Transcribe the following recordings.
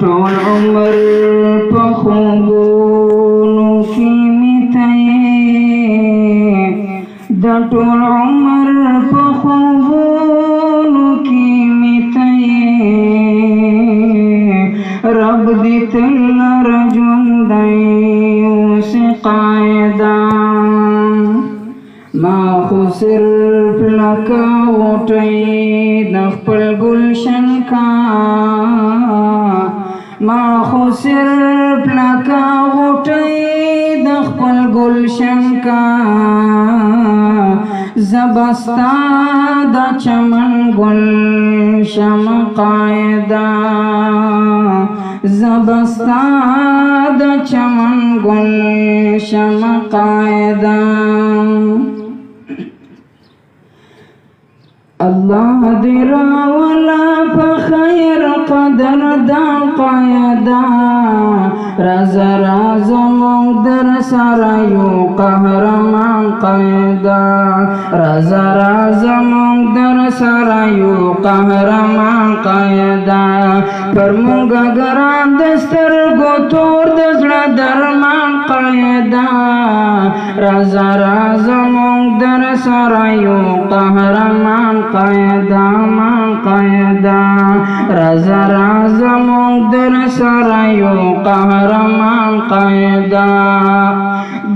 ټول عمر په خوبونو کې مې تېر د ټول عمر په خوبونو کې مې تېر رب دې تل لره ژوندی اوسې قاعده ما خو صرف لکه غوټۍ د خپل ګلشن کا ما خو صرف لکه غوټۍ د خپل ګلشن کا زبستا د چمن ګل شم قاعده زبستا د چمن ګل شم قاعده الله دې راولا په خیر قدر دا قاعده رازا رازا مونږ در سره یو قهرمان قاعده رازا رازا مونږ در سره یو قهرمان قاعده پر مونږ ګران د سترګو تور د زړه درمان قاعده رازا رازا مونږ در سره یو قهرمان قاعده مان قاعده رازا رازا مونږ در سره یو قهرمان قاعده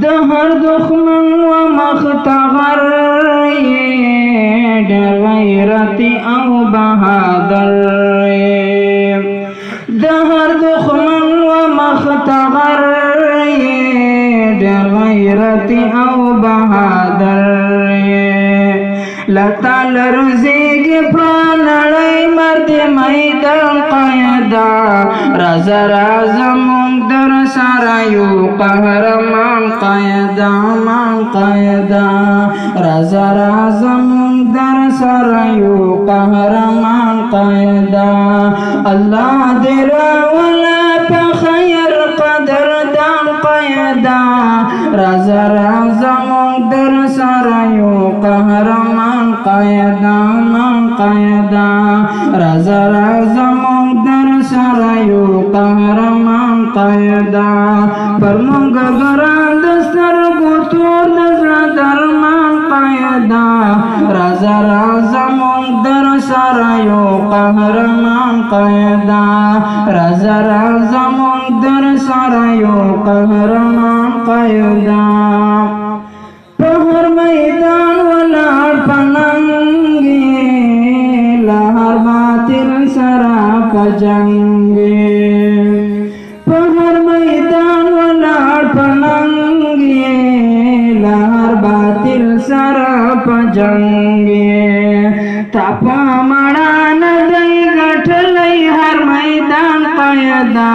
د هر دښمن و مخ تغر ډېر غیرتي او بهادر د هر دښمن و مخ تغر ډېر غیرتي او بهادر لتا لرزیږي په نړۍ مرد میدان قاعده رازا رازا مونږ در سره یو قهرمان قاعده مان قاعده رازا رازا مونږ در سره یو قهرمان قاعده الله دې راولا په خیر قدر دان قاعده رازا رازا مونږ در سره یو قهرمان قاعده مان قاعده رازا رازا مونږ در سره یو قهرمان قاعده پر مونږ ګران د سترګو تور د زړه درمان قاعده رازا رازا مونږ در سره یو قهرمان قاعده رازا رازا مونږ در سره یو قهرمان قاعده په هر میدان ولاړ پننګي لهر باطل سره په جنګي په هر میدان ولاړ پننګي لهر باطل سره په جنګي تا په مړه نه دی ګټلی هر میدان قاعده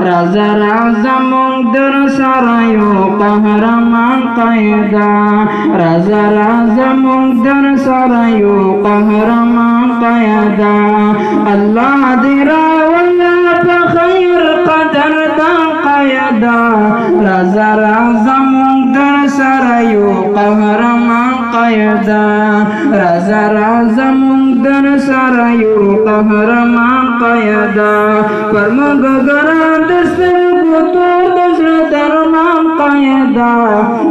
رازا رازا مونږ در سره یو قهرمان قاعده رازا رازا مونږ در سره یو قهرمان قاعده الله دې راولا په خیر قدر دا قاعده رازا رازا مونږ در سره یو قهرمان قاعده رازا رازا مونږ در سره یو قهرمان قاعده پر مونږ ګران د سترګو تور د زړه درمان قاعده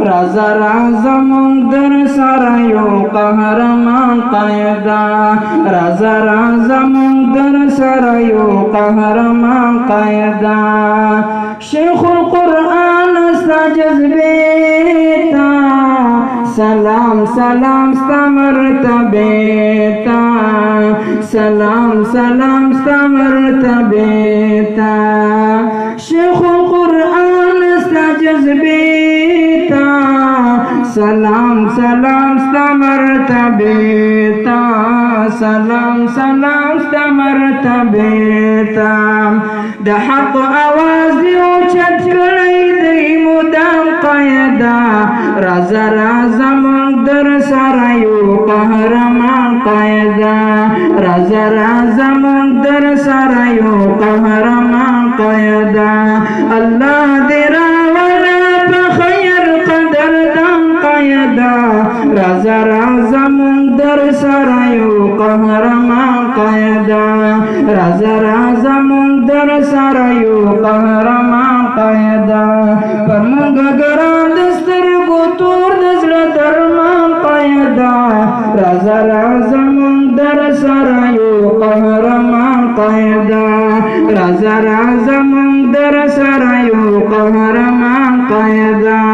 رازا رازا مونږ در سره یو قهرمان قاعده رازا رازا مونږ در سره یو قهرمان قاعده شیخ القرآن ستا جذبې ته سلام سلام ستا مرتبې ته سلام سلام ستا مرتبې ته شیخ القرآن ستا جذبې ته سلام سلام ستا مرتبه تا سلام سلام ستا مرتبه تا د حق آواز دی اوچت کړی دی مدام قیدا رازا رازا مونږ در سره یو قهرمان قیدا رازا رازا مونږ در سره یو قهرمان قیدا الله دې راوړه په خیر قدر دم قیدا رازا رازا مونږ در سره یو قهرمان قیدا رازا رازا مونږ در سره یو قهرمان قیدا پر مونږ ګران د سترګو تور د زړه درمان قیدا رازا رازا مونږ در سره یو قهرمان قیدا رازا رازا مونږ در سره یو قهرمان قیدا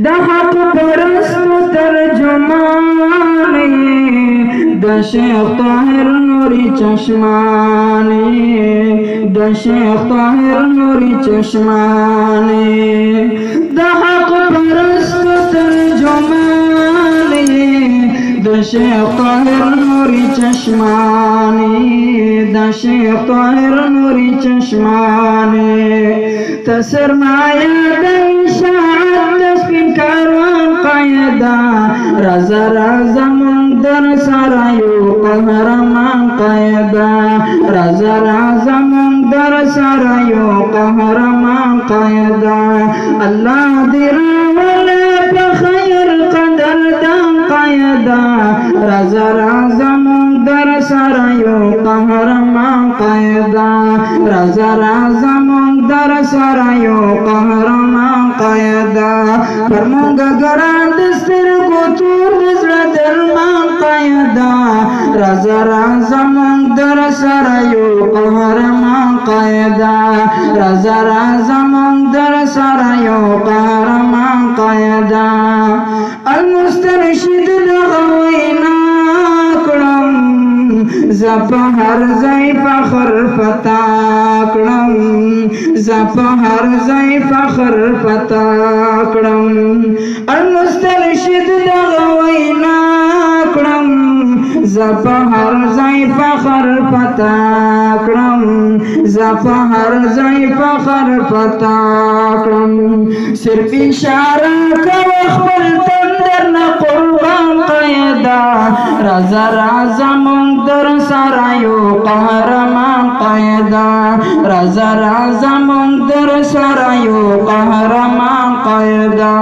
د حق پرستو ترجمانی د شیخ طاهر نوری چشمانی د شیخ طاهر نوری چشمانی د حق پرستو ترجمانی د شیخ طاهر نوری چشمانی د شیخ طاهر نوری چشمانی تسرمایه د اشاعت سپین کاروان قیدا رازا رازا مونږ در سره یو قهرمان قیدا رازا رازا مونږ در سره یو قهرمان قیدا الله دې راوړه په خیر قدر دم قیدا رازا رازا مونږ در سره یو قهرمان قیدا رازا رازا مونږ در سره یو قهرمان قیدا پر مونږ ګران د سترګو تور د زړه درمان قیدا رازا رازا مونږ در سره یو قهرمان قیدا رازا رازا مونږ در سره یو قهرمان قیدا المسترشد دغه وینا کړم زپا هر ځای فخر فتا کړم زپا هر ځای فخر فتا کړم المسترشد دغه وینا کړم زپا هر ځای فخر فتا کړم زپا هر ځای فخر فتا کړم صرف اشاره کوي خپل تندر نه قربان قیدا رازا رازا مونږ در سره یو قهرمان قیدا رازا رازا مونږ در سره یو قهرمان قیدا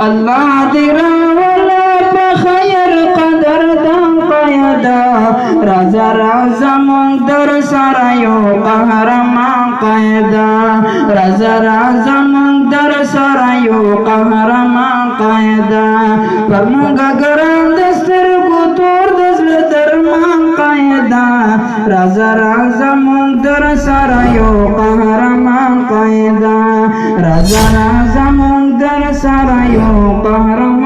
الله دې راوړه په خیر قدر دم قیدا رازا رازا مونږ در سره یو قهرمان قیدا رازا رازا مونږ در سره یو قهرمان قیدا پر مونږ ګران د سترګو تور د زړه درمان قیدا رازا رازا مونږ در سره یو قهرمان قیدا رازا رازا مونږ در سره یو قهرمان